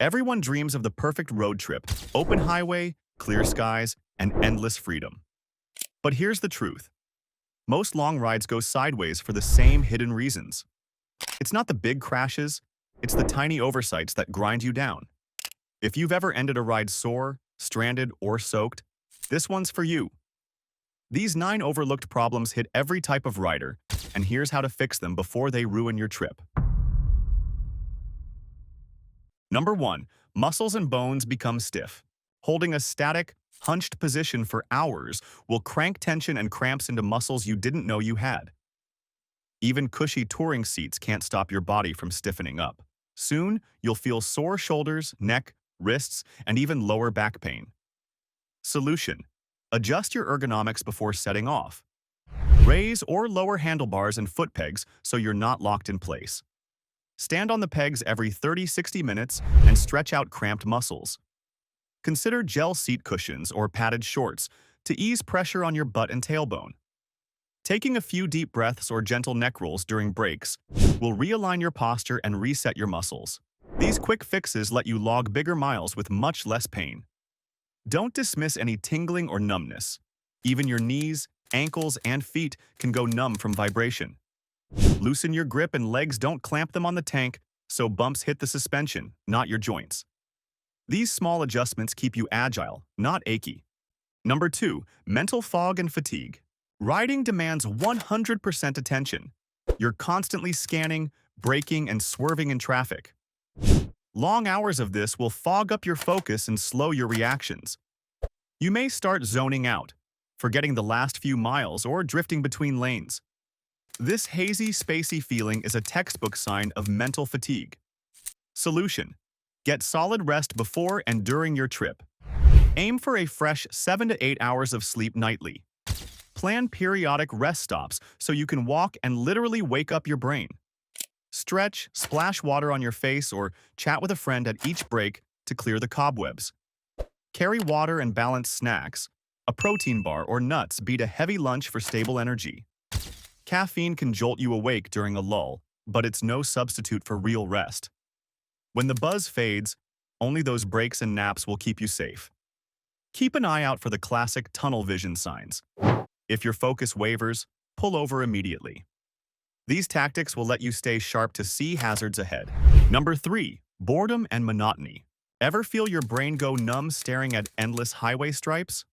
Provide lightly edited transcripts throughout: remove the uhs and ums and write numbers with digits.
Everyone dreams of the perfect road trip, open highway, clear skies, and endless freedom. But here's the truth. Most long rides go sideways for the same hidden reasons. It's not the big crashes, it's the tiny oversights that grind you down. If you've ever ended a ride sore, stranded, or soaked, this one's for you. These 9 overlooked problems hit every type of rider, and here's how to fix them before they ruin your trip. Number 1. Muscles and bones become stiff. Holding a static, hunched position for hours will crank tension and cramps into muscles you didn't know you had. Even cushy touring seats can't stop your body from stiffening up. Soon, you'll feel sore shoulders, neck, wrists, and even lower back pain. Solution: adjust your ergonomics before setting off. Raise or lower handlebars and foot pegs so you're not locked in place. Stand on the pegs every 30-60 minutes and stretch out cramped muscles. Consider gel seat cushions or padded shorts to ease pressure on your butt and tailbone. Taking a few deep breaths or gentle neck rolls during breaks will realign your posture and reset your muscles. These quick fixes let you log bigger miles with much less pain. Don't dismiss any tingling or numbness. Even your knees, ankles, and feet can go numb from vibration. Loosen your grip and legs don't clamp them on the tank, so bumps hit the suspension, not your joints. These small adjustments keep you agile, not achy. Number 2. Mental fog and fatigue. Riding demands 100% attention. You're constantly scanning, braking, and swerving in traffic. Long hours of this will fog up your focus and slow your reactions. You may start zoning out, forgetting the last few miles or drifting between lanes. This hazy, spacey feeling is a textbook sign of mental fatigue. Solution: get solid rest before and during your trip. Aim for a fresh 7 to 8 hours of sleep nightly. Plan periodic rest stops so you can walk and literally wake up your brain. Stretch, splash water on your face, or chat with a friend at each break to clear the cobwebs. Carry water and balanced snacks. A protein bar or nuts beat a heavy lunch for stable energy. Caffeine can jolt you awake during a lull, but it's no substitute for real rest. When the buzz fades, only those breaks and naps will keep you safe. Keep an eye out for the classic tunnel vision signs. If your focus wavers, pull over immediately. These tactics will let you stay sharp to see hazards ahead. Number 3. Boredom and monotony. Ever feel your brain go numb staring at endless highway stripes?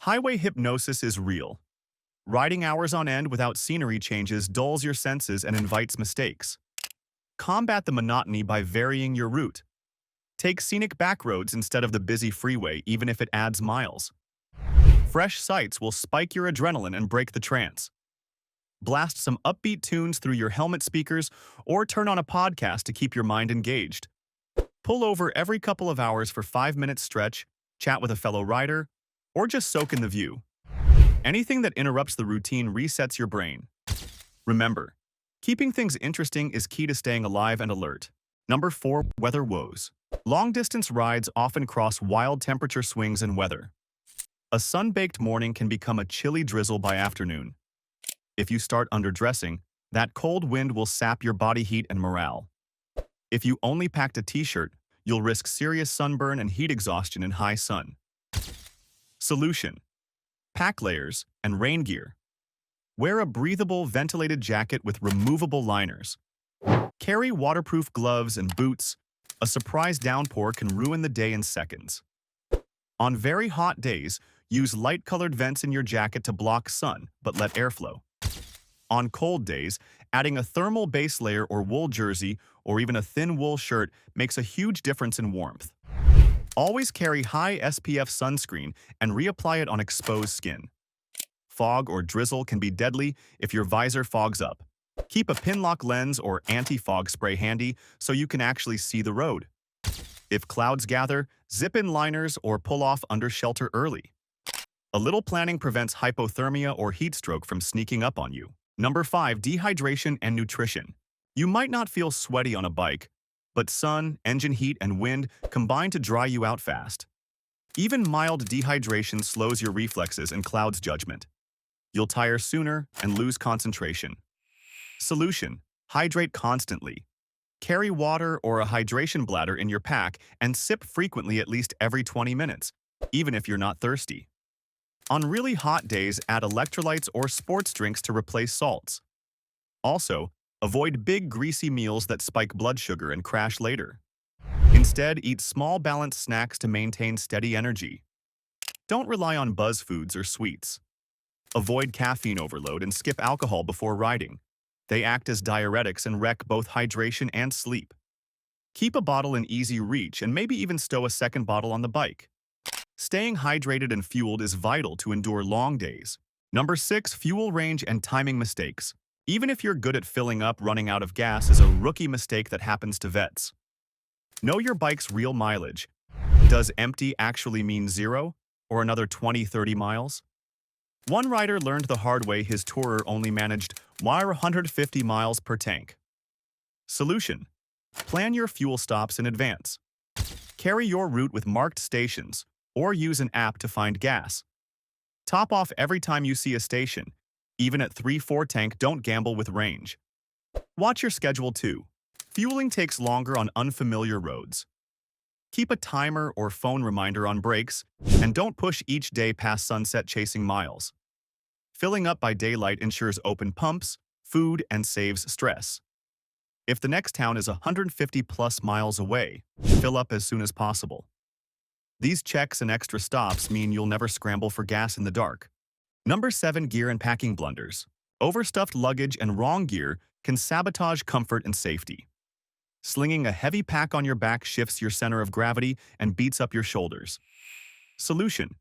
Highway hypnosis is real. Riding hours on end without scenery changes dulls your senses and invites mistakes. Combat the monotony by varying your route. Take scenic back roads instead of the busy freeway, even if it adds miles. Fresh sights will spike your adrenaline and break the trance. Blast some upbeat tunes through your helmet speakers or turn on a podcast to keep your mind engaged. Pull over every couple of hours for 5-minute stretch, chat with a fellow rider, or just soak in the view. Anything that interrupts the routine resets your brain. Remember, keeping things interesting is key to staying alive and alert. Number 4. Weather woes. Long-distance rides often cross wild temperature swings in weather. A sun-baked morning can become a chilly drizzle by afternoon. If you start underdressing, that cold wind will sap your body heat and morale. If you only packed a t-shirt, you'll risk serious sunburn and heat exhaustion in high sun. Solution: pack layers and rain gear. Wear a breathable, ventilated jacket with removable liners. Carry waterproof gloves and boots. A surprise downpour can ruin the day in seconds. On very hot days, use light-colored vents in your jacket to block sun, but let airflow. On cold days, adding a thermal base layer or wool jersey or even a thin wool shirt makes a huge difference in warmth. Always carry high SPF sunscreen and reapply it on exposed skin. Fog or drizzle can be deadly if your visor fogs up. Keep a pinlock lens or anti-fog spray handy so you can actually see the road. If clouds gather, zip in liners or pull off under shelter early. A little planning prevents hypothermia or heat stroke from sneaking up on you. Number 5. Dehydration and nutrition. You might not feel sweaty on a bike, but sun, engine heat, and wind combine to dry you out fast. Even mild dehydration slows your reflexes and clouds judgment. You'll tire sooner and lose concentration. Solution: hydrate constantly. Carry water or a hydration bladder in your pack and sip frequently at least every 20 minutes, even if you're not thirsty. On really hot days, add electrolytes or sports drinks to replace salts. Also, avoid big greasy meals that spike blood sugar and crash later. Instead, eat small balanced snacks to maintain steady energy. Don't rely on buzz foods or sweets. Avoid caffeine overload and skip alcohol before riding. They act as diuretics and wreck both hydration and sleep. Keep a bottle in easy reach and maybe even stow a second bottle on the bike. Staying hydrated and fueled is vital to endure long days. Number 6. Fuel range and timing mistakes. Even if you're good at filling up, running out of gas is a rookie mistake that happens to vets. Know your bike's real mileage. Does empty actually mean 0 or another 20-30 miles? One rider learned the hard way. His tourer only managed 150 miles per tank. Solution: plan your fuel stops in advance. Carry your route with marked stations or use an app to find gas. Top off every time you see a station. Even at 3-4 tank, don't gamble with range. Watch your schedule too. Fueling takes longer on unfamiliar roads. Keep a timer or phone reminder on brakes, and don't push each day past sunset chasing miles. Filling up by daylight ensures open pumps, food, and saves stress. If the next town is 150+ miles away, fill up as soon as possible. These checks and extra stops mean you'll never scramble for gas in the dark. Number 7. Gear and packing blunders. Overstuffed luggage and wrong gear can sabotage comfort and safety. Slinging a heavy pack on your back shifts your center of gravity and beats up your shoulders. Solution: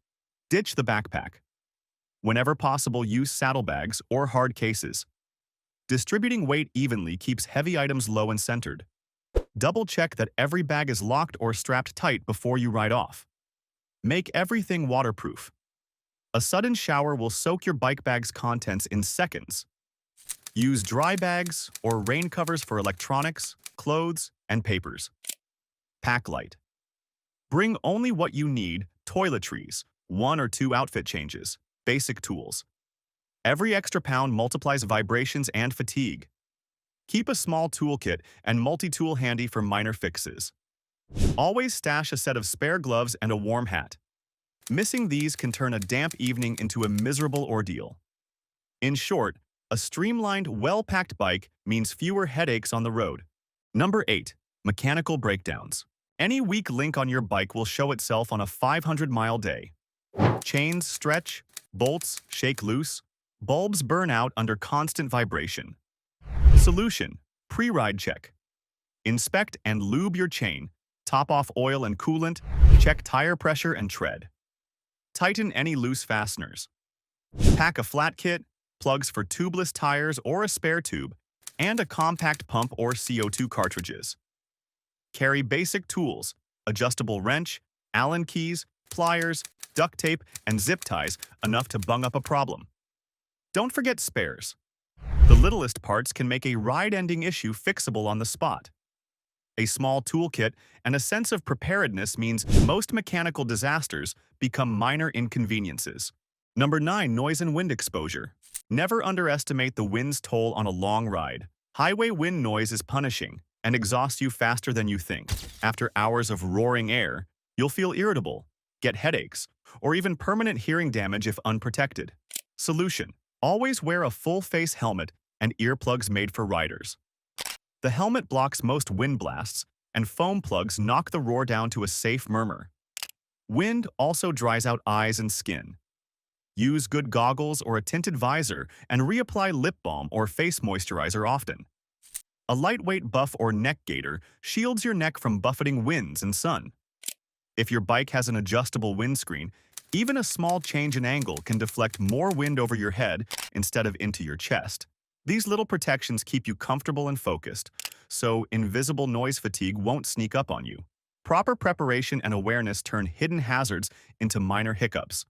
ditch the backpack. Whenever possible, use saddlebags or hard cases. Distributing weight evenly keeps heavy items low and centered. Double-check that every bag is locked or strapped tight before you ride off. Make everything waterproof. A sudden shower will soak your bike bag's contents in seconds. Use dry bags or rain covers for electronics, clothes, and papers. Pack light. Bring only what you need: toiletries, 1 or 2 outfit changes, basic tools. Every extra pound multiplies vibrations and fatigue. Keep a small toolkit and multi-tool handy for minor fixes. Always stash a set of spare gloves and a warm hat. Missing these can turn a damp evening into a miserable ordeal. In short, a streamlined, well-packed bike means fewer headaches on the road. Number 8. Mechanical breakdowns. Any weak link on your bike will show itself on a 500-mile day. Chains stretch, bolts shake loose, bulbs burn out under constant vibration. Solution: pre-ride check. Inspect and lube your chain, top off oil and coolant, check tire pressure and tread. Tighten any loose fasteners. Pack a flat kit, plugs for tubeless tires or a spare tube, and a compact pump or CO2 cartridges. Carry basic tools: adjustable wrench, Allen keys, pliers, duct tape, and zip ties, enough to bung up a problem. Don't forget spares. The littlest parts can make a ride-ending issue fixable on the spot. A small toolkit and a sense of preparedness means most mechanical disasters become minor inconveniences. Number 9. Noise and wind exposure. Never underestimate the wind's toll on a long ride. Highway wind noise is punishing and exhausts you faster than you think. After hours of roaring air, you'll feel irritable, get headaches, or even permanent hearing damage if unprotected. Solution: always wear a full-face helmet and earplugs made for riders. The helmet blocks most wind blasts, and foam plugs knock the roar down to a safe murmur. Wind also dries out eyes and skin. Use good goggles or a tinted visor and reapply lip balm or face moisturizer often. A lightweight buff or neck gaiter shields your neck from buffeting winds and sun. If your bike has an adjustable windscreen, even a small change in angle can deflect more wind over your head instead of into your chest. These little protections keep you comfortable and focused, so invisible noise fatigue won't sneak up on you. Proper preparation and awareness turn hidden hazards into minor hiccups.